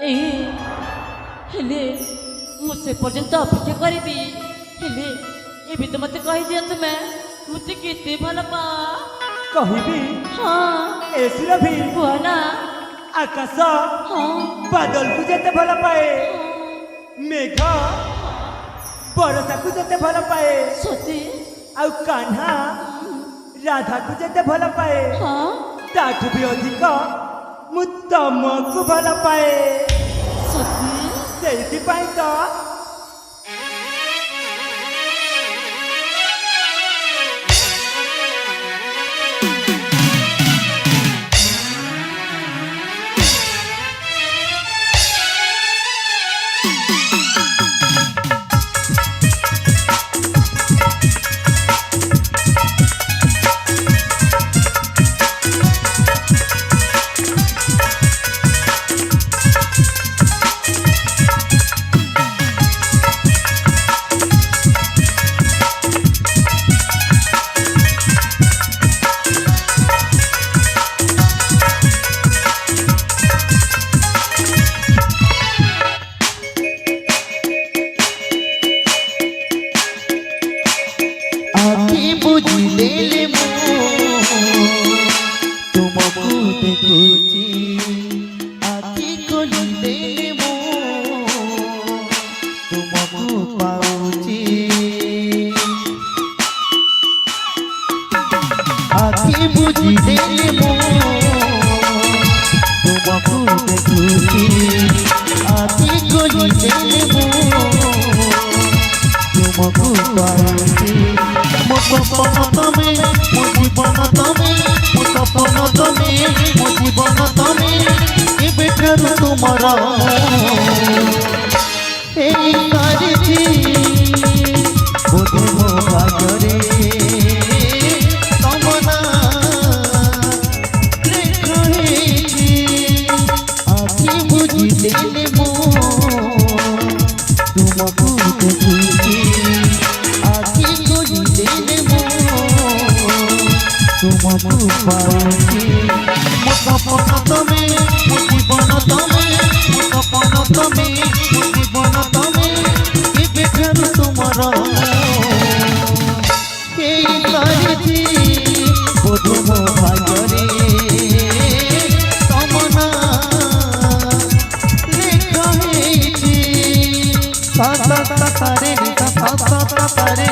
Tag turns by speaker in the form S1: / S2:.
S1: ए हेले मुझसे पर्यंत अपेक्षा करी हेले एबे तो मत कहि दिया तुमे मुझे केते भल पा
S2: कहबी
S1: हाँ
S2: एसिरा भी
S1: बुआना
S2: आकाश
S1: हाँ
S2: बादल को जेते भल पाए मेघ बरसा को जेते भल पाए
S1: सती
S2: आ कान्हा राधा को जेते भल पाए
S1: हाँ
S2: ताठू भी अधिक मु तमको भल पाए
S1: सती
S2: ସେଇଥିପାଇଁ ତ
S3: बुझिले तुमको देखुची आखि खोलिले तुमको पाउची आखि बुझिले तुमको देखुची आखि खोलिले तुमको पाउची मो सपन तमे मो जीवन तमे मो सपन तमे मो जीवन तमे एबे ठारू तुमर एई करछि बोधे मो भागरे तमना देखछि आखि बुझिले मो तुमको देखुछि तुमको पाउची मो सपन तमे मो जीवन तमे मो सपन तमे मो जीवन तमे एबे ठारू तुमर एई करछि बोधे मो भागरे तमना लेखा हेछि सा सा सा रे सा सा सा रे